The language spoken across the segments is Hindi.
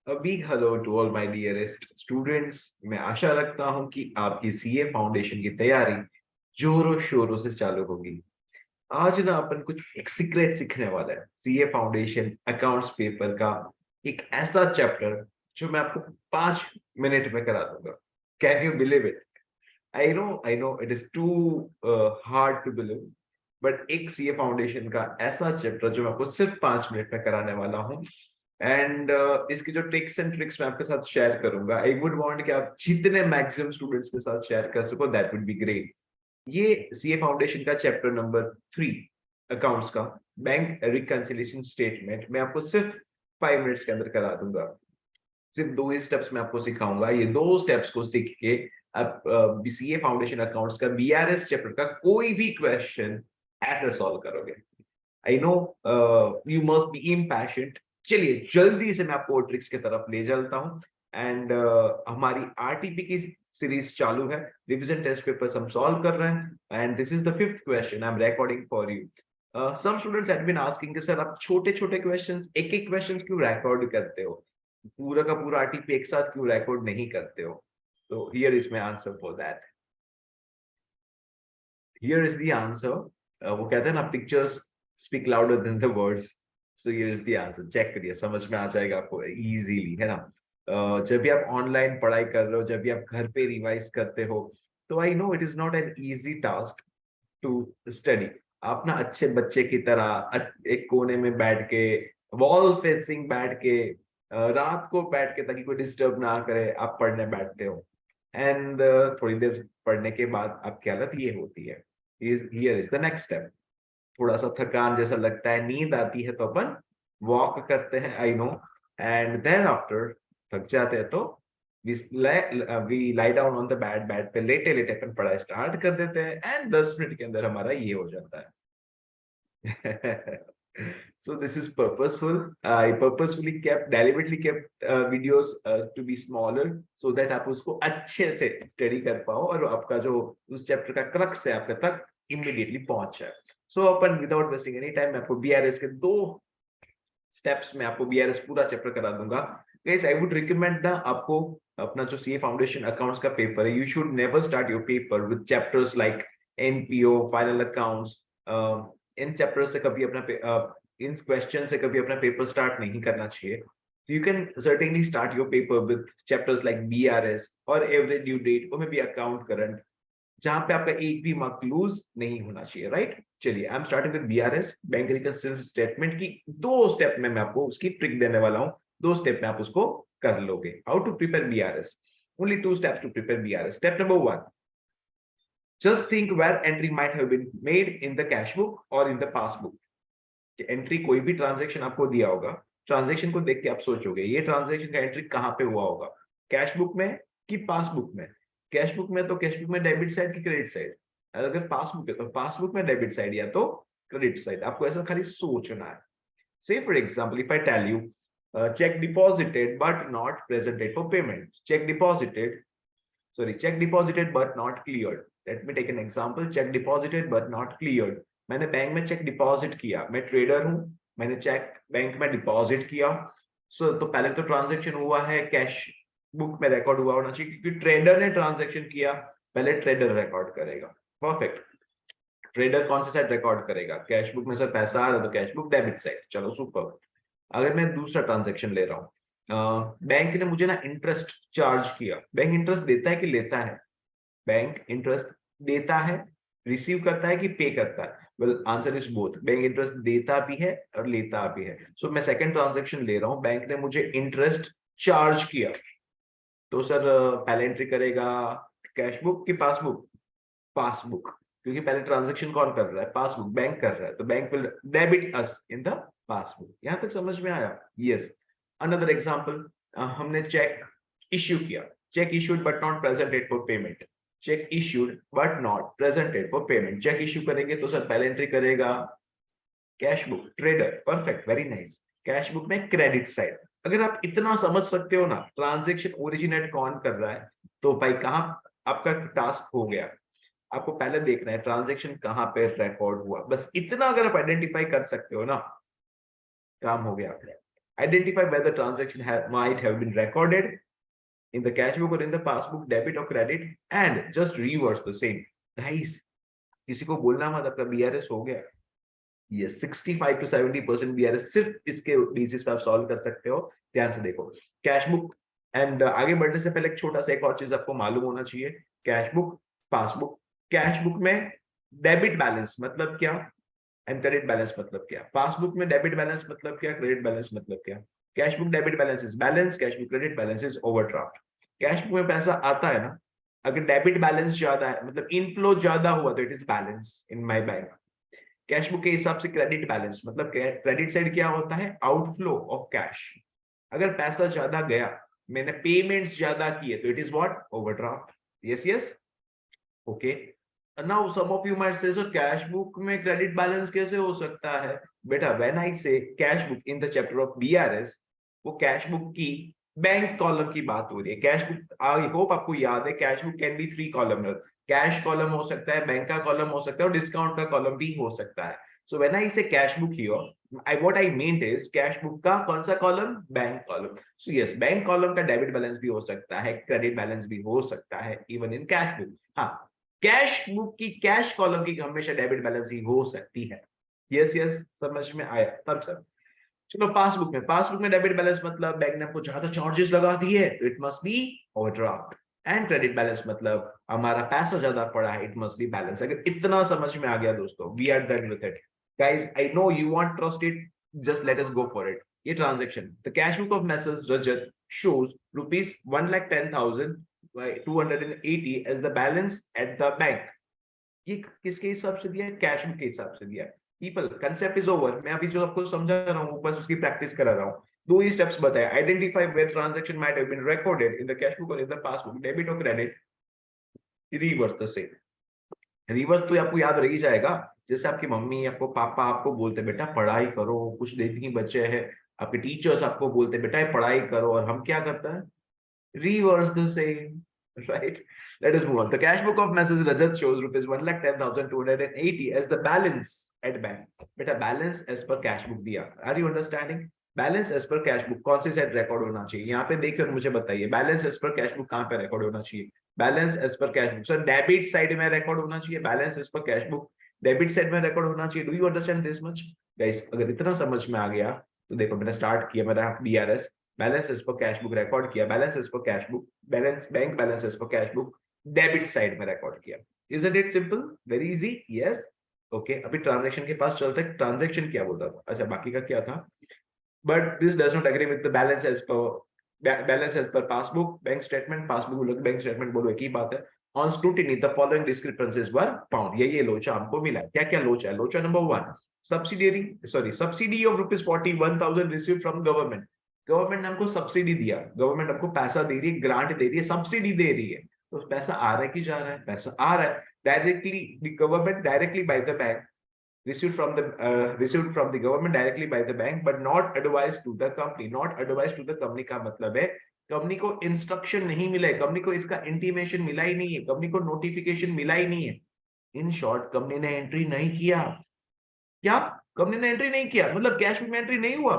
Big hello to all my dearest students. मैं आशा रखता हूं कि आपकी सीए फाउंडेशन की तैयारी जोरों शोरों से चालू होगी। आज ना अपन कुछ एक सीक्रेट सीखने वाला है, सीए फाउंडेशन अकाउंट्स पेपर का एक ऐसा चैप्टर जो मैं आपको 5 मिनट में करा दूंगा। Can you believe it? I know it is too hard to believe, but एक सीए फाउंडेशन का ऐसा चैप्टर जो मैं आपको सिर्फ 5 मिनट में कराने वाला हूँ। एंड इसकी जो ट्रिक्स एंड ट्रिक्स मैं आपके साथ शेयर करूंगा, आई वुड वांट कि आप जितने मैक्सिमम स्टूडेंट्स के साथ शेयर कर सको, दैट वुड बी ग्रेट। ये सीए फाउंडेशन का चैप्टर नंबर 3 अकाउंट्स का बैंक रिकंसिलिएशन स्टेटमेंट मैं आपको सिर्फ 5 मिनट्स के अंदर करा दूंगा। सिर्फ 2 ही स्टेप्स मैं आपको सिखाऊंगा। ये 2 स्टेप्स को सीख के आप सीए फाउंडेशन अकाउंट्स का बीआरएस चैप्टर का कोई भी क्वेश्चन ऐसे सॉल्व करोगे। I know you must be impatient. चलिए जल्दी से मैं आपको ट्रिक्स की तरफ ले चलता हूँ। एंड हमारी आरटीपी की सीरीज चालू है, रिवीजन टेस्ट पेपर्स हम सॉल्व कर रहे हैं, and this is the 5th question I am recording for you. Some students have been asking कि सर आप छोटे छोटे क्वेश्चंस एक एक क्वेश्चंस क्यों रिकॉर्ड करते हो, पूरा का पूरा आरटीपी एक साथ क्यों रिकॉर्ड नहीं करते हो? तो here is my answer for that. Here is the answer. वो कहते हैं ना, pictures speak louder than the words. So here is the answer. Check करिए, समझ में आ जाएगा आपको इजीली, है ना? जब भी आप ऑनलाइन पढ़ाई कर रहे हो, जब भी आप घर पे रिवाइज करते हो, तो I know it is not an easy task to study. आप ना अच्छे बच्चे की तरह एक कोने में बैठ के, वॉल फेसिंग बैठ के, रात को बैठ के ताकि कोई डिस्टर्ब ना करे, आप पढ़ने बैठते हो। एंड थोड़ी देर पढ़ने के बाद आपकी हालत ये होती है। Here is the next step. थोड़ा सा थकान जैसा लगता है, नींद आती है, तो अपन वॉक करते हैं, I know. And then after थक जाते हैं तो we lie down on the bed. Bed पे लेटे लेटे अपन पढ़ाई स्टार्ट कर देते हैं, एंड 10 मिनट के अंदर हमारा ये हो जाता है। So this is purposeful. I purposefully deliberately kept videos to be smaller so that आप उसको अच्छे से स्टडी कर पाओ और आपका जो उस चैप्टर का क्रक्स है आपके तक इमीडिएटली पहुंच जाए। सो अपन विदाउट वेस्टिंग एनी टाइम मैं आपको बीआरएस के 2 स्टेप्स में आपको बीआरएस पूरा चैप्टर करा दूंगा। गाइस आई वुड रिकमेंड ना आपको अपना जो सीए फाउंडेशन अकाउंट्स का पेपर है, you should never start your paper with chapters like NPO, final accounts. In chapter से कभी अपना इन क्वेश्चन से कभी अपना पेपर स्टार्ट नहीं करना चाहिए। You can certainly start your paper with chapters like BRS और एवरेज ड्यू डेट और मे बी अकाउंट करंट, जहां पे आपका एक भी मार्क लूज नहीं होना चाहिए, राइट? चलिए, I am starting with BRS bank reconciliation statement की 2 स्टेप में मैं आपको उसकी ट्रिक देने वाला हूं। 2 स्टेप में आप उसको कर लोगे। How to prepare BRS? Only 2 steps to prepare BRS. Step number 1, just think where entry might have been made in the cash book और इन द पासबुक। एंट्री, कोई भी ट्रांजेक्शन आपको दिया होगा, ट्रांजेक्शन को देख के आप सोचोगे ये ट्रांजेक्शन का एंट्री कहाँ पे हुआ होगा, कैश बुक में कि पासबुक में? कैश बुक में तो कैश बुक में डेबिट साइड की क्रेडिट साइड, अगर पासबुक है तो पासबुक में डेबिट साइड या तो क्रेडिट साइड। आपको ऐसा खाली सोचना है। Say for example if I tell you cheque deposited but not presented for payment, cheque deposited, sorry, check deposited but not cleared. Let me take an example. Check deposited but not cleared. मैंने बैंक में चेक डिपॉजिट किया, मैं ट्रेडर हूं, मैंने चेक बैंक में डिपॉजिट किया। तो पहले तो ट्रांजैक्शन हुआ है, कैश बुक में रिकॉर्ड हुआ होना चाहिए, क्योंकि ट्रेडर ने ट्रांजैक्शन किया, पहले ट्रेडर रिकॉर्ड करेगा। परफेक्ट। ट्रेडर कौन सी साइड रिकॉर्ड करेगा? कैश बुक में से पैसा आ रहा है तो कैश बुक डेबिट साइड। चलो सुपर। अगर मैं दूसरा ट्रांजैक्शन ले रहा हूँ, बैंक ने मुझे ना इंटरेस्ट चार्ज किया। बैंक इंटरेस्ट देता है कि लेता है? बैंक इंटरेस्ट देता है। रिसीव करता है कि पे करता है? Well, answer is both. Bank interest देता भी है और लेता भी है। सो मैं सेकंड ट्रांजैक्शन ले रहा हूँ, बैंक ने मुझे इंटरेस्ट चार्ज किया, तो सर पहले एंट्री करेगा कैश बुक की पासबुक? पासबुक, क्योंकि पहले ट्रांजैक्शन कौन कर रहा है? पासबुक, बैंक कर रहा है, तो bank will debit us in the passbook. यहां तक समझ में आया? यस। अनदर एग्जांपल, हमने चेक इश्यू किया, cheque issued but not presented for payment. Cheque issued but not presented for payment. Cheque issue करेंगे तो सर पहले एंट्री करेगा cash book, trader. Perfect, very nice. Cash book में क्रेडिट साइड। अगर आप इतना समझ सकते हो ना ट्रांजैक्शन ओरिजिनेट कौन कर रहा है, तो भाई कहां आपका टास्क हो गया। आपको पहले देखना है ट्रांजैक्शन कहां पे रिकॉर्ड हुआ, बस इतना अगर आप आइडेंटिफाई कर सकते हो ना, काम हो गया। Identify whether transaction might have been recorded in the cash book or in the passbook, debit or credit, and just reverse the same. Guys, किसी को बोलना मत आपका BRS हो गया। ये 65 to 70% BRS सिर्फ इसके बेसिस पे आप सॉल्व कर सकते हो। ध्यान से देखो कैश बुक एंड आगे बढ़ने से पहले एक छोटा सा एक और चीज आपको मालूम होना चाहिए। Cash book, passbook. Cash book में डेबिट बैलेंस मतलब क्या एंड क्रेडिट बैलेंस मतलब क्या। पासबुक में डेबिट बैलेंस मतलब क्या, क्रेडिट बैलेंस मतलब क्या। Cash book debit balance is balance, cash book credit balance is overdraft. Cash book में पैसा आता है ना, अगर डेबिट बैलेंस ज्यादा है मतलब इनफ्लो ज्यादा हुआ तो it is balance in my bank. Cash book के हिसाब से क्रेडिट बैलेंस मतलब क्रेडिट साइड क्या होता है, आउटफ्लो ऑफ कैश। अगर पैसा ज्यादा गया, मैंने पेमेंट्स ज्यादा किए तो it is what, overdraft. Yes yes, okay. Now some of you might say sir cash book में क्रेडिट बैलेंस कैसे हो सकता है। बेटा when I say cash book in the chapter of BRS, वो कैश बुक की बैंक कॉलम की बात हो रही है। कैश बुक, आई होप आपको याद है, cash book can be 3 columnar. Cash column हो सकता है, बैंक का कॉलम हो सकता है और डिस्काउंट का कॉलम भी हो सकता है। So when I say cash book here, what I meant is cash book का कौन सा column, bank column. So yes, bank column का डेबिट बैलेंस भी हो सकता है, क्रेडिट बैलेंस भी हो सकता है इवन इन कैश बुक। हाँ, कैश बुक की कैश कॉलम की हमेशा डेबिट बैलेंस ही हो सकती है। यस यस, समझ में आया तब सब। चलो पासबुक में, पासबुक में डेबिट बैलेंस मतलब बैंक ने आपको ज्यादा चार्जेस लगा दिए, it must be overdraft. And credit balance मतलब हमारा पैसा ज्यादा पड़ा है, इट मस्ट बी बैलेंस। अगर इतना समझ में आ गया दोस्तों, we are done with it guys. I know you want trust it, just let us go for it. ये transaction, the cash book of Messrs Rajat shows rupees 1,10,280 as the balance at the bank। ये किसके हिसाब से दिया है, कैश बुक के हिसाब से दिया है। People, concept is over. मैं अभी जो आपको समझा रहा हूँ बस उसकी प्रैक्टिस करा रहा हूँ। दो ही स्टेप्स बताए, identify where transaction might have been recorded in the cash book और इन द पासबुक, डेबिट और credit, reverse the same. Reverse तो आपको याद रह ही जाएगा। जैसे आपकी मम्मी, आपको पापा आपको बोलते बेटा पढ़ाई करो, कुछ दिन ही बचे हैं, आपके टीचर्स आपको बोलते बेटा पढ़ाई करो, और हम क्या करते हैं, reverse the same, right? Let us move on. The cash book of Mrs. Rajat shows rupees 1,10,280 as the balance at bank। बेटा balance as per cash book दिया। Are you understanding? Balance as per cash book कौन सी साइड रिकॉर्ड होना चाहिए, यहाँ पे देखिए और मुझे बताइए बैलेंस एज पर कैश बुक कहाँ पे रिकॉर्ड होना चाहिए। बैलेंस एज पर cash book sir debit side में रिकॉर्ड होना चाहिए, बैलेंस एज पर कैश बुक डेबिट साइड में रिकॉर्ड होना चाहिए। Do you understand this much guys? अगर इतना समझ में आ गया तो देखो, मैंने स्टार्ट किया मेरा बीआरएस, बैलेंस एज पर कैश बुक रिकॉर्ड किया, बैलेंस एज पर cash book, balance bank balance as पर कैश बुक डेबिट साइड में रिकॉर्ड किया। Isn't it simple, very easy? Yes, okay. अभी ट्रांजैक्शन के पास चलते हैं। ट्रांजैक्शन क्या बोलता था, अच्छा बाकी का क्या था, but this does not agree with the balance as per passbook, bank statement, passbook लोग बैंक स्टेटमेंट बोलो एक ही बात है। On scrutiny, the following discrepancies were found। ये लोचा हमको मिला। क्या क्या लोचा है? लोचा number 1, subsidy of rupees 41,000 received from government। Government ने हमको सब्सिडी दिया, गवर्नमेंट हमको पैसा दे रही है, ग्रांट दे रही है, सब्सिडी दे रही है। तो पैसा आ रहा है कि जा रहा है? पैसा आ रहा है directly, government directly by the bank, received from the government directly by the bank but not advised to the company। not advised to the company का मतलब है कंपनी को इंस्ट्रक्शन नहीं मिला है, कंपनी को इसका इंटीमेशन मिला ही नहीं है, कंपनी को नोटिफिकेशन मिला ही नहीं है। इन शॉर्ट कंपनी ने एंट्री नहीं किया। क्या कंपनी ने एंट्री नहीं किया मतलब कैश में एंट्री नहीं हुआ?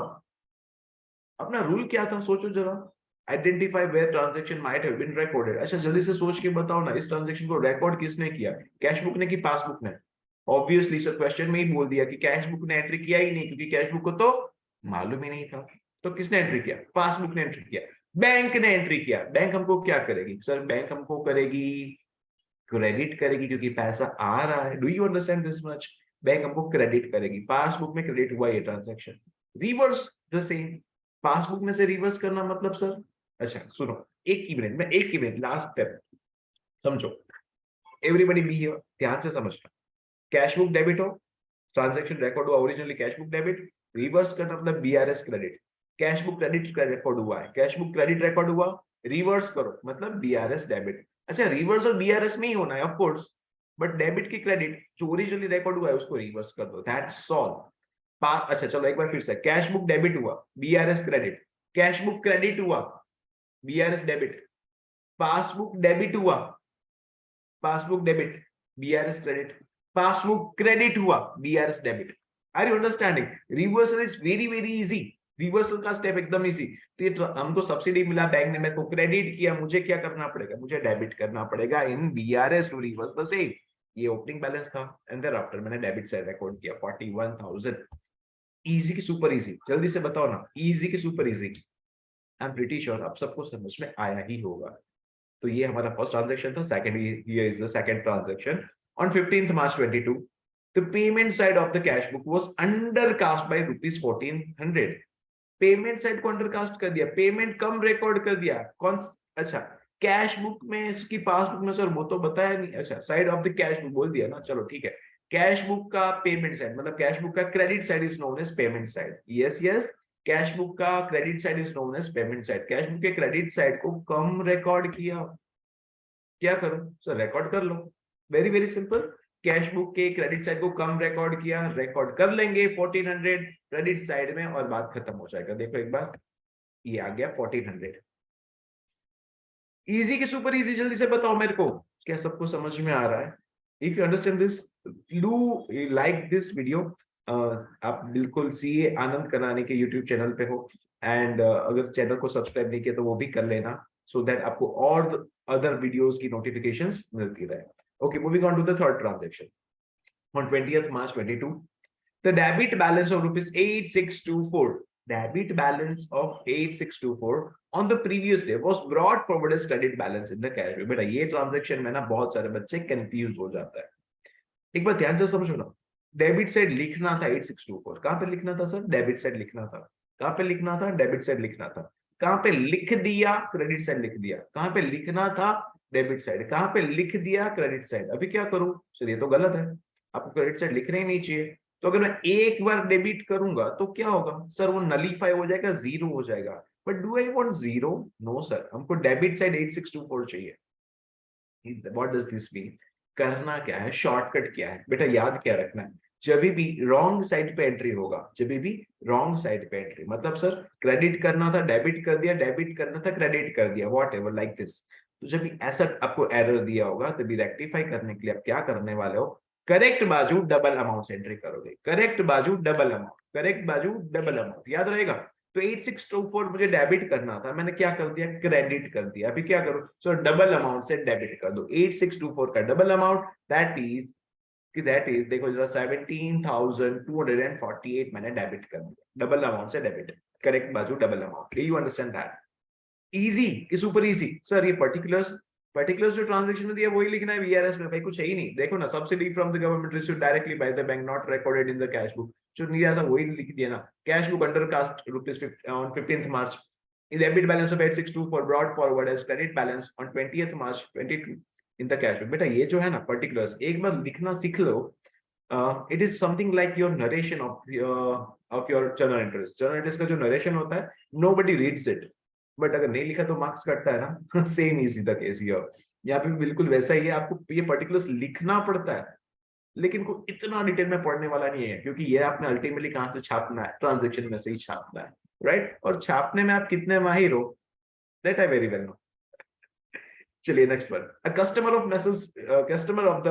अपना रूल क्या था सोचो जरा। Identify where transaction might have been recorded. अच्छा जल्दी से सोच के बताओ ना, इस ट्रांजैक्शन को रिकॉर्ड किसने किया, कैश बुक ने कि पासबुक ने? ऑब्वियसली सर क्वेश्चन में ही बोल दिया कि कैश बुक ने एंट्री किया ही नहीं, क्योंकि कैश बुक को तो मालूम ही नहीं था। तो किसने एंट्री किया? पासबुक ने एंट्री किया, बैंक ने एंट्री किया। बैंक हमको क्या करेगी सर? बैंक हमको करेगी क्रेडिट करेगी, क्योंकि पैसा आ रहा है। Do you understand this much? Bank हमको क्रेडिट करेगी, पासबुक में क्रेडिट हुआ ये transaction. Reverse the same, passbook में से रिवर्स करना मतलब सर, अच्छा सुनो एक ही मिनट में, एक ही मिनट, लास्ट स्टेप समझो। एवरीबडी बी हियर, ध्यान से समझना। कैश बुक डेबिट हो, ट्रांजैक्शन रिकॉर्ड हुआ originally cash book debit, reverse करना मतलब BRS credit. Cash book credit का रिकॉर्ड हुआ है, कैश बुक क्रेडिट रिकॉर्ड हुआ, रिवर्स करो मतलब बीआरएस डेबिट। अच्छा रिवर्स और बीआरएस में ही होना है ऑफ कोर्स, बट डेबिट की क्रेडिट जो ओरिजिनली रिकॉर्ड हुआ है उसको रिवर्स कर दो, दैट्स ऑल। अच्छा चलो एक बार फिर से, कैश बुक डेबिट हुआ, BRS credit, cash book credit हुआ, बीआरएस डेबिट, पासबुक डेबिट हुआ, passbook debit, BRS credit, passbook credit हुआ, BRS debit. Are you understanding? Reversal is very very easy. Reversal का स्टेप एकदम इजी। तो ये हमको सब्सिडी मिला, बैंक ने मेरे को क्रेडिट किया, मुझे क्या करना पड़ेगा, मुझे डेबिट करना पड़ेगा in BRS to reverse the same. ये ओपनिंग बैलेंस था एंड देयर आफ्टर मैंने डेबिट साइड रिकॉर्ड किया 41,000। इजी की सुपर इजी, जल्दी से बताओ ना, इजी की super easy. I am pretty sure आप सबको समझ में आया ही होगा। तो ये हमारा फर्स्ट ट्रांजैक्शन था। सेकंड, ये is the second transaction on 15th March 22। The payment side of the cash book was undercast by rupees 1400। Payment side को अंडरकास्ट कर दिया, पेमेंट कम रिकॉर्ड कर दिया। कौन? अच्छा, कैश बुक में, इसकी पासबुक में सर वो तो बताया नहीं। अच्छा, side of the cash book बोल दिया ना, चलो ठीक है। कैश बुक का पेमेंट साइड मतलब कैश बुक का credit side is known as payment side. Yes yes, cash book का credit side is known as payment side. Cash book के क्रेडिट साइड को कम रिकॉर्ड किया, क्या करो सर, रिकॉर्ड कर लो। Very very simple, cash book के क्रेडिट साइड को कम रिकॉर्ड किया, रिकॉर्ड कर लेंगे 1400 क्रेडिट साइड में और बात खत्म हो जाएगा। देखो एक बार, ये आ गया 1400। इजी की सुपर इजी, जल्दी से बताओ मेरे को, क्या सबको समझ में आ रहा है? If you understand this, do like this video. आप बिल्कुल सीए आनंद कनानी के यूट्यूब चैनल पे हो एंड अगर चैनल को सब्सक्राइब नहीं किया तो वो भी कर लेना, सो दैट आपको और अदर वीडियोस की नोटिफिकेशंस मिलती रहे। Okay, moving on to the third transaction on 20th March 22। The debit balance of rupees 8624, debit balance of 8624 on the previous day was brought forward as credit balance in the cash book। बेटा ये ट्रांजैक्शन में ना बहुत सारे बच्चे कंफ्यूज हो जाता है। एक बार ध्यान से समझो ना, डेबिट साइड लिखना था 8624, कहां पे लिखना था सर? डेबिट साइड लिखना था। कहां पे लिखना था? डेबिट साइड लिखना था। कहां पे लिख दिया? क्रेडिट साइड लिख दिया। कहां पे लिखना था? Debit side. कहां पे लिख दिया? Credit side. अभी क्या करूं सर? ये तो गलत है, आपको क्रेडिट साइड लिखना ही नहीं चाहिए। तो अगर मैं एक बार डेबिट करूंगा तो क्या होगा सर? वो नलीफाई हो जाएगा, जीरो हो जाएगा। But do I want zero? No sir, हमको डेबिट साइड 8624 चाहिए। What does this mean? करना क्या है, शॉर्टकट क्या है बेटा, याद क्या रखना है? जब भी रॉन्ग साइड पे एंट्री होगा, जब भी रॉन्ग साइड पे एंट्री मतलब सर क्रेडिट करना था डेबिट कर दिया, डेबिट करना था क्रेडिट कर दिया, वॉट एवर लाइक दिस। तो जब भी ऐसा आपको एरर दिया होगा तभी रेक्टिफाई करने के लिए आप क्या करने वाले हो? करेक्ट बाजू डबल अमाउंट से एंट्री करोगे। करेक्ट बाजू डबल अमाउंट, करेक्ट बाजू डबल अमाउंट, याद रहेगा। तो 8624 मुझे डेबिट करना था, मैंने क्या कर दिया? क्रेडिट कर दिया। अभी क्या करूं सो? डबल अमाउंट से डेबिट कर दो। 8624 का डबल अमाउंट दैट इज देखो जरा 17,248 मैंने डेबिट कर दिया, डबल अमाउंट से डेबिट। करेक्ट बाजू double amount. Do you understand that? Easy कि सुपर इजी? सर ये पर्टिकुलर्स जो ट्रांजैक्शन में दिया वही लिखना है वीआरएस में, भाई कुछ है ही नहीं। देखो ना, subsidy from the government received directly by the bank not recorded in the cash book, जो नहीं आता वही लिख दिया ना। Cash book undercast rupees on 15th March, debit balance of 8624 brought forward as credit balance on 20th March 22 in the cash book. बेटा ये जो है ना पर्टिकुलर्स, एक बार लिखना सीख लो। It is something like your narration of your journal entries. Journal entries का जो नरेशन होता है, नोबडी रीड्स इट, बट अगर नहीं लिखा तो मार्क्स कटता है ना। Same is the case here, यहाँ पे भी बिल्कुल वैसा ही है। आपको ये पर्टिकुलर्स लिखना पड़ता है, लेकिन को इतना डिटेल में पढ़ने वाला नहीं है, क्योंकि ये आपने अल्टीमेटली कहां से छापना है? ट्रांजैक्शन में से ही छापना है, राइट? और छापने में आप कितने माहिर हो, that I very well know. चलिए next one. A customer of the message Raj, customer of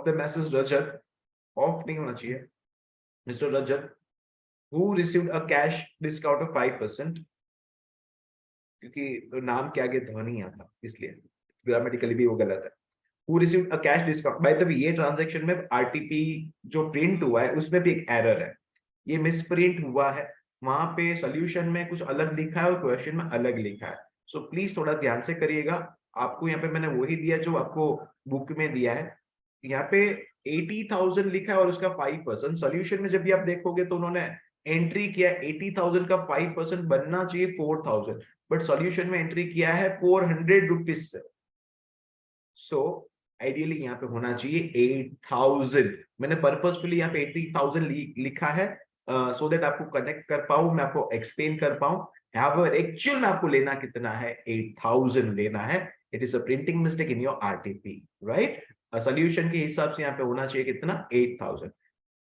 the message Rajat, of नहीं होना चाहिए, mister Rajat, who received a cash discount of 5%, क्योंकि नाम के आगे ध्वनि आता इसलिए ग्रामेटिकली भी वो गलत है। Who received a cash discount, by the way ये ट्रांजैक्शन में आरटीपी जो प्रिंट हुआ है उसमें भी एक एरर है, ये मिसप्रिंट हुआ है। वहां पे सोल्यूशन में कुछ अलग लिखा है और क्वेश्चन में अलग लिखा है, सो प्लीज थोड़ा ध्यान से करिएगा। आपको यहाँ पे मैंने वही दिया जो आपको बुक में दिया है। यहाँ पे 80,000 लिखा है और उसका 5%। सोल्यूशन में जब भी आप देखोगे तो उन्होंने एंट्री किया 80,000 का 5% बनना चाहिए 4,000, बट सॉल्यूशन में एंट्री किया है 400 रुपीज से। सो आइडियली यहाँ पे होना चाहिए 8,000। मैंने पर्पसफुली यहाँ पे 80,000 लिखा है सो दैट आपको कनेक्ट कर पाऊं, मैं आपको एक्सप्लेन कर पाऊं। यहाँ पर एक्चुअल में आपको लेना कितना है? 8,000 लेना है। It is a printing mistake in your RTP, right? Solution के हिसाब से यहाँ पे होना चाहिए कितना? 8,000।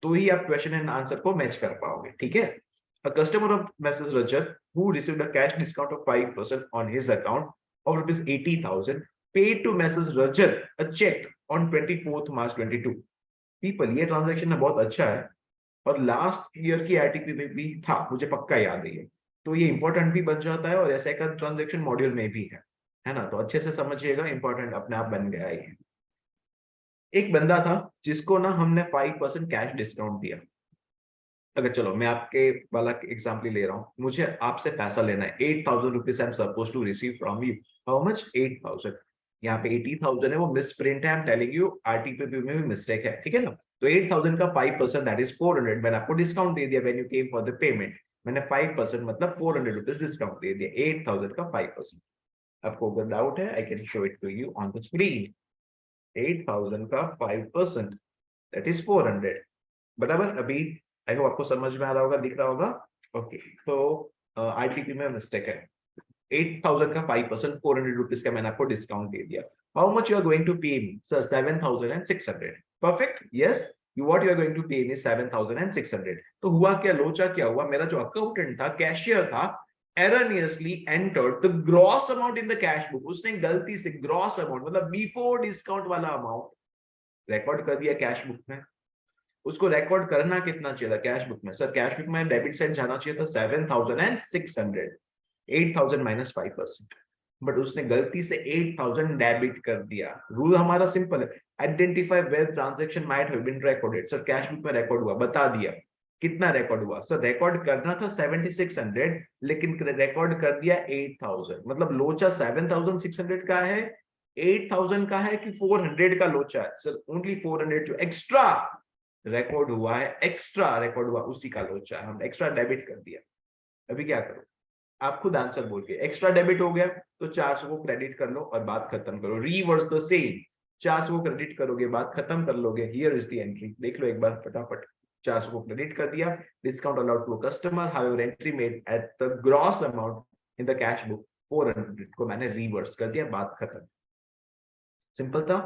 तो ही आप क्वेश्चन एंड आंसर को मैच कर पाओगे, ठीक है? A customer of Mrs. Rajat who received a cash discount of 5% on his account of rupees 80,000 paid to Mrs. Rajat a check on 24th March 22। People ये ट्रांजेक्शन ना बहुत अच्छा है और लास्ट ईयर की आईटीपी में भी था, मुझे पक्का याद है ये, तो ये इंपॉर्टेंट भी बन जाता है और ऐसा का ट्रांजेक्शन मॉड्यूल में भी है ना, तो अच्छे से समझिएगा, इंपॉर्टेंट अपने आप बन गया है ये। एक बंदा था जिसको ना हमने 5% कैश डिस्काउंट दिया। अगर चलो मैं आपके वाला एग्जाम्पल ले रहा हूँ, मुझे आपसे पैसा लेना है 8,000 rupees I am suppose to receive from you. How much? 8,000। यहाँ पे 80,000 है, वो मिस प्रिंट है, I am telling you, RTP में भी मिस्टेक है, ठीक है ना। तो 8,000 का 5% दैट इज 400, मैंने आपको डिस्काउंट दे दिया when you came for the payment. मैंने 5% मतलब 400 रुपीज डिस्काउंट दे दिया, 8,000 का 5%। आपको अगर डाउट है, I can show it to you on the screen. 8,000 का 5% दैट इज 400, बराबर। अभी आई होप आपको समझ में आ रहा होगा, दिख रहा होगा। ओके, तो आईटीपी में मिस्टेक है। 8,000 का 5%, 400 रुपीज का मैंने आपको डिस्काउंट दे दिया। How much you are going to pay me? Sir 7,600। Perfect, yes, you what you are going to pay me 7,600। तो हुआ क्या, लोचा क्या हुआ, मेरा जो अकाउंटेंट था, कैशियर था, erroneously entered the gross amount in the cash book। उसने गलती से ग्रॉस अमाउंट मतलब बिफोर डिस्काउंट वाला अमाउंट रिकॉर्ड कर दिया कैश बुक में। उसको रिकॉर्ड करना कितना चाहिए था कैश बुक में? सर कैश बुक में डेबिट साइड जाना चाहिए था 7,600, 8,000 माइनस 5%, बट उसने गलती से 8,000 डेबिट कर दिया। रूल हमारा सिंपल है, identify where transaction might have been recorded. Sir cash book में रिकॉर्ड हुआ, बता दिया कितना रिकॉर्ड हुआ। सर रिकॉर्ड करना था 7,600, लेकिन रिकॉर्ड कर दिया 8,000, मतलब लोचा 7,600 का है, 8,000 का है कि 400 का लोचा है? सर ओनली 400 जो एक्स्ट्रा रिकॉर्ड हुआ है, एक्स्ट्रा रिकॉर्ड हुआ उसी का लोचा है, हम एक्स्ट्रा डेबिट कर दिया। अभी क्या करो, आप खुद आंसर बोल के, एक्स्ट्रा डेबिट हो गया तो 400 को क्रेडिट कर लो और बात खत्म करो। रिवर्स द सेम, 400 को क्रेडिट करोगे, बात खत्म कर लोगे। हियर इज द एंट्री, देख लो एक बार फटाफट। 400 को क्रेडिट कर दिया, discount allowed to customer, however entry made at the gross amount in the cash book 400 को मैंने रिवर्स कर दिया, बात खत्म। सिंपल था।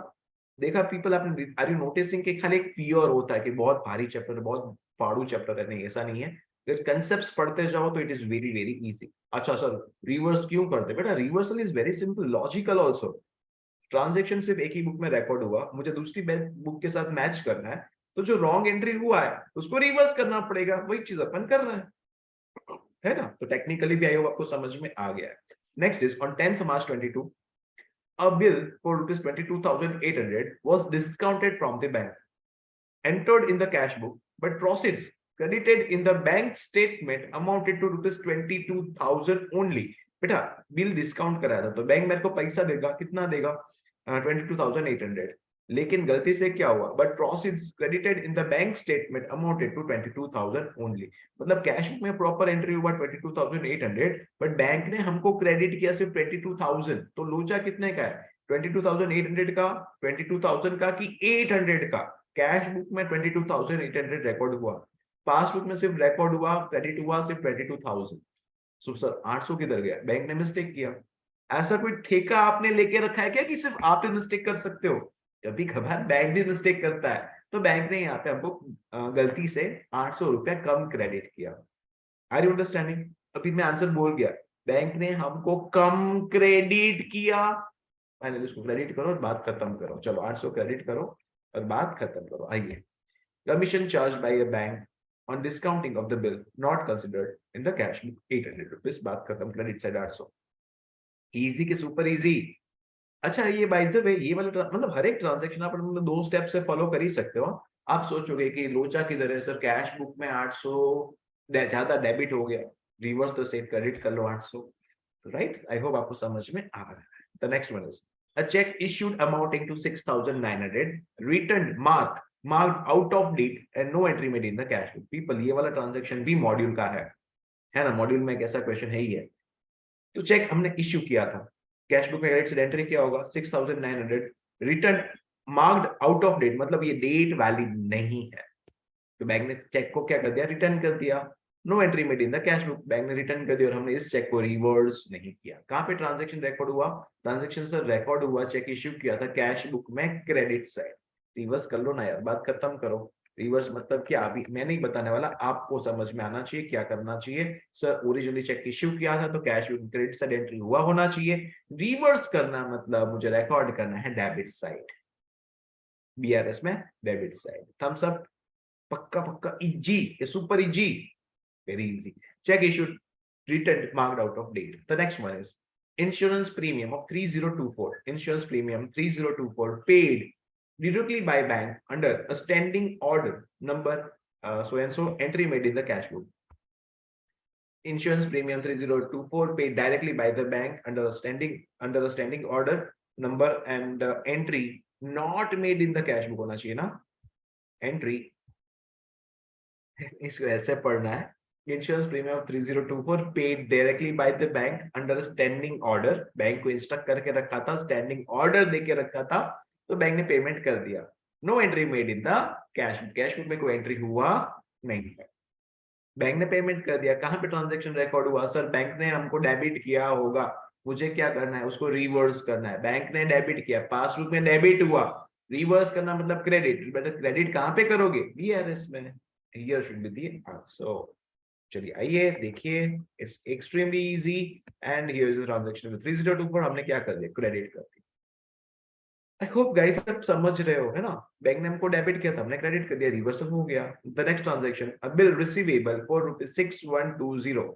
देखा पीपल, आपने आर यू नोटिसिंग कि खाली एक फियर होता है कि बहुत भारी चैप्टर है, बहुत फाड़ू चैप्टर है? नहीं, ऐसा नहीं है। अगर कंसेप्ट्स पढ़ते जाओ तो it is very very easy. अच्छा सर रिवर्स क्यों करते? बेटा reversal is very simple, logical also. Transaction सिर्फ एक ही बुक में रिकॉर्ड हुआ, मुझे दूसरी बुक के साथ मैच करना है, तो जो रॉन्ग एंट्री हुआ है उसको रिवर्स करना पड़ेगा, वही चीज अपन कर रहे है ना। तो टेक्निकली भी आई होप आपको समझ में आ गया है। Next is on 10th March 22, a bill for rupees 22,800 was discounted from the bank, entered in the cash book, but proceeds credited in the bank statement amounted to rupees 22,000 only। बेटा बिल डिस्काउंट कराया था तो बैंक मेरे को पैसा देगा, कितना देगा? 22,800, लेकिन गलती से क्या हुआ, but proceeds credited in the bank statement amounted to 22,000 only. मतलब कैश बुक में प्रॉपर एंट्री हुआ 22,800, बट बैंक ने हमको क्रेडिट किया सिर्फ 22,000। तो लोचा कितने का है? 22,800 का, 22,000 का कि 800 का? कैश बुक में 22,800 रिकॉर्ड हुआ, पासबुक में सिर्फ रिकॉर्ड हुआ, क्रेडिट हुआ सिर्फ 22,000। सो सर 800 किधर गया? बैंक ने मिस्टेक किया। ऐसा कोई ठेका आपने लेके रखा है क्या कि सिर्फ आप ही मिस्टेक कर सकते हो? कभी कभार बैंक भी मिस्टेक करता है, तो बैंक ने यहाँ पे हमको गलती से 800 रुपया कम क्रेडिट किया। Are you understanding? अभी मैं आंसर बोल गया, बैंक ने हमको कम क्रेडिट किया। फाइनली इसको क्रेडिट करो और बात खत्म करो। चलो 800 क्रेडिट करो और बात खत्म करो। आइए, commission charge by a bank on discounting of the bill not considered in the cash book 800 rupees, बात खत्म, क्रेडिट साइड 800। इजी के सुपर इजी। अच्छा ये बाय द वे ये वाला मतलब हर एक ट्रांजैक्शन आप मतलब 2 स्टेप से फॉलो कर ही सकते हो। आप सोचोगे कि लोचा किधर है? सर कैश बुक में 800 ज्यादा डेबिट हो गया, रिवर्स द सेम, क्रेडिट कर लो 800, राइट। आई होप आपको समझ में आ रहा है। The next one is a check issued amounting to 6,900 returned marked out of date and no entry made in the cash book। People ये वाला ट्रांजैक्शन भी मॉड्यूल का है ना, मॉड्यूल में एक ऐसा क्वेश्चन है ही है। तो चेक हमने इश्यू किया था, कैश बुक में एंट्री क्या होगा 6,900, return marked out of date, मतलब ये डेट वैलिड नहीं है, तो बैंक ने चेक को क्या कर दिया? रिटर्न कर दिया। No entry made in the cash book, bank ने रिटर्न कर दिया और हमने इस चेक को रिवर्स नहीं किया। कहां पे ट्रांजैक्शन रिकॉर्ड हुआ? ट्रांजैक्शन सर रिकॉर्ड हुआ, चेक इश्यू किया था कैश बुक में क्रेडिट साइड। रिवर्स कर लो ना यार, बात खत्म करो। रिवर्स मतलब क्या, अभी मैं नहीं बताने वाला, आपको समझ में आना चाहिए क्या करना चाहिए। सर ओरिजिनली चेक इश्यू किया था तो cash book credit side entry हुआ होना चाहिए। रिवर्स करना मतलब मुझे रिकॉर्ड करना है डेबिट साइड। BRS में डेबिट साइड. Thumbs up. पक्का पक्का इजी, ये super easy, very easy. Cheque issued, treated, marked out of date. The next one is insurance premium of 3024. Insurance premium 3024 paid directly by bank under a standing order number so and so, entry made in the cash book. Insurance premium 3024 paid directly by the bank under a standing order number and entry not made in the cash book होना चाहिए ना. Entry इसको ऐसे पढ़ना है. Insurance premium of 3024 paid directly by the bank under a standing order. Bank को इंस्ट्रक्ट करके रखा था, स्टैंडिंग ऑर्डर देके रखा था, तो बैंक ने पेमेंट कर दिया. No entry made in the cash book. Cash book में कोई एंट्री हुआ नहीं है. बैंक ने पेमेंट कर दिया. कहाँ पे ट्रांजैक्शन रिकॉर्ड हुआ? सर बैंक ने हमको डेबिट किया होगा. मुझे क्या करना है? उसको रिवर्स करना है. बैंक ने डेबिट किया, पासबुक में डेबिट हुआ, रिवर्स करना मतलब क्रेडिट. बेटा क्रेडिट कहाँ पे करोगे? बीआरएस में. Here should be the answer. चलिए आइए देखिए, it's extremely easy. And here is the transaction with 3024. हमने क्या कर दिया? क्रेडिट कर दिया. आई होप गाइस आप समझ रहे हो, है ना. बैंक ने हमको डेबिट किया था, हमने क्रेडिट कर दिया, रिवर्सल हो गया. The next transaction, a bill receivable for rupees 6120.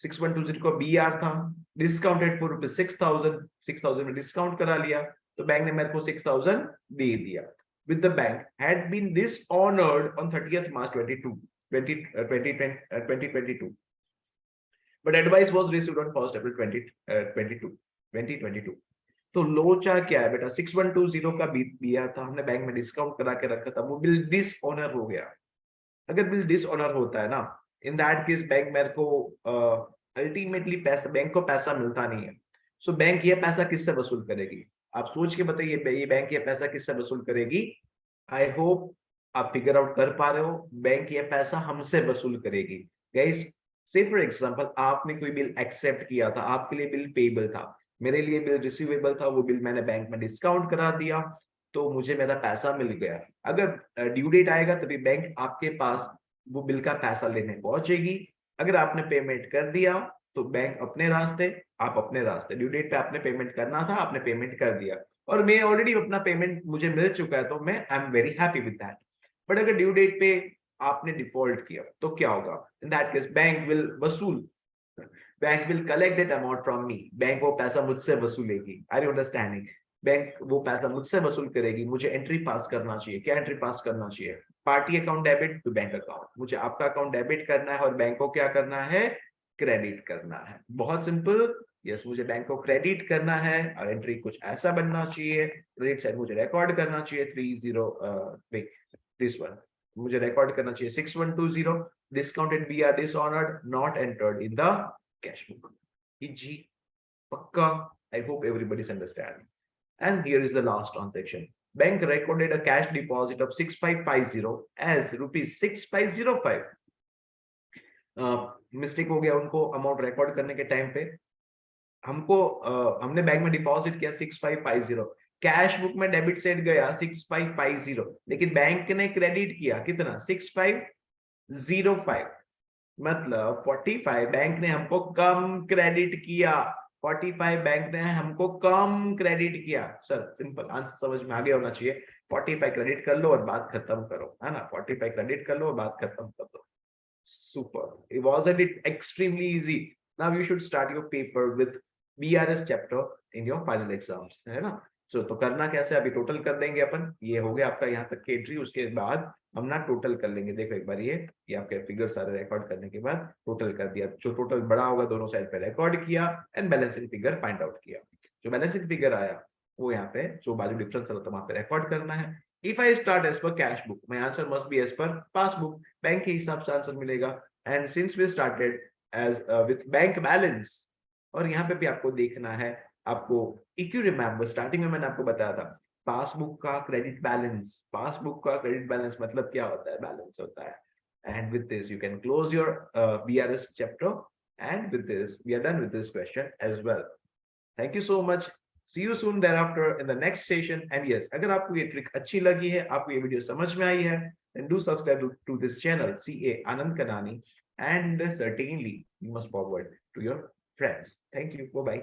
6120 को बीआर था, डिस्काउंटेड फॉर रुपीज 6000. 6000 में डिस्काउंट करा लिया, तो बैंक ने मेरे को 6000 दे दिया. with the bank had been dishonored on 30th March 2022, but advice was received on 1st April 2022. तो लोचा क्या है बेटा? 6120 का बीआर था, हमने बैंक में डिस्काउंट करा के रखा था, वो बिल डिसऑनर हो गया. अगर बिल डिसऑनर होता है ना, इन दैट केस बैंक मेरे को अल्टीमेटली पैसा, बैंक को पैसा मिलता नहीं है. सो बैंक ये पैसा किससे वसूल करेगी? आप सोच के बताइए, ये बैंक ये पैसा किससे वसूल करेगी? आई होप आप फिगर आउट कर पा रहे हो. बैंक ये पैसा हमसे वसूल करेगी. गाइस से फॉर एग्जांपल आपने कोई बिल एक्सेप्ट किया था, आपके लिए बिल पेबल था, मेरे लिए बिल रिसीवेबल था, वो बिल मैंने बैंक में डिस्काउंट करा दिया, तो मुझे मेरा पैसा मिल गया. अगर ड्यू डेट आएगा तभी बैंक आपके पास वो बिल का पैसा लेने पहुंचेगी. अगर आपने पेमेंट कर दिया तो बैंक अपने रास्ते, आप अपने रास्ते. ड्यू डेट पे आपने पेमेंट करना था, आपने पेमेंट कर दिया, और मैं ऑलरेडी अपना पेमेंट मुझे मिल चुका है, तो मैं I am very happy with that. But अगर ड्यू डेट पे आपने डिफॉल्ट किया तो क्या होगा? In that case bank will वसूल, bank will collect that amount from me. Bank वो पैसा मुझसे वसूलेगी. Are you understanding? बैंक वो पैसा मुझसे वसूल करेगी. मुझे एंट्री पास करना चाहिए. क्या एंट्री पास करना चाहिए? Party account debit to bank account. मुझे आपका अकाउंट डेबिट करना है और बैंक को क्या करना है? क्रेडिट करना है. बहुत सिंपल. यस, मुझे बैंक को क्रेडिट करना है और एंट्री कुछ ऐसा बनना चाहिए. क्रेडिट साइड मुझे रिकॉर्ड करना चाहिए 30 दिस वन मुझे रिकॉर्ड करना चाहिए 6120. Discounted BR dishonoured, not entered in the cash book. जी पक्का. I hope everybody is understanding. And here is the last transaction. Bank recorded a cash deposit of 6550 as rupees 6505. Mistake हो गया उनको अमाउंट रिकॉर्ड करने के टाइम पे. हमको हमने बैंक में डिपॉजिट किया 6550. कैश बुक में डेबिट साइड गया 6550, लेकिन बैंक ने क्रेडिट किया कितना? 6505. मतलब 45 बैंक ने हमको कम क्रेडिट किया. 45 बैंक ने हमको कम क्रेडिट किया. सर सिंपल आंसर समझ में आ गया होना चाहिए. 45 क्रेडिट कर लो और बात खत्म करो, है ना. 45 क्रेडिट कर लो और बात खत्म कर दो. Super. Wasn't it extremely easy? Now you should start your paper with BRS chapter in your final exams, है ना. तो करना कैसे? अभी टोटल कर देंगे अपन. ये हो गया आपका यहाँ तक की एंट्री. उसके बाद हम ना टोटल कर लेंगे. देखो एक बार ये आपके फिगर सारे रिकॉर्ड करने के बाद टोटल कर दिया. जो टोटल बड़ा होगा दोनों साइड पे रिकॉर्ड किया and balancing figure find out किया. जो बैलेंसिंग फिगर आया वो यहाँ पे जो बाजू डिफरेंस चला तो वहां पे रिकॉर्ड करना है. If I start as per cash book, my answer must be as per passbook. Bank के हिसाब से आंसर मिलेगा. And since we started as with bank balance, और यहाँ पे भी आपको देखना है. आपको if you remember स्टार्टिंग में मैंने आपको बताया था पासबुक का क्रेडिट बैलेंस. पासबुक का क्रेडिट बैलेंस मतलब क्या होता है? बैलेंस होता है. And with this you can close your BRS chapter. And with this we are done with this question as well. Thank you so much. See you soon thereafter in the next session. And yes, अगर आपको ये ट्रिक अच्छी लगी है, आपको ये वीडियो समझ में आई है, then do subscribe to this channel, CA Anand Kanani, and certainly you must forward to your friends. Thank you. Bye bye.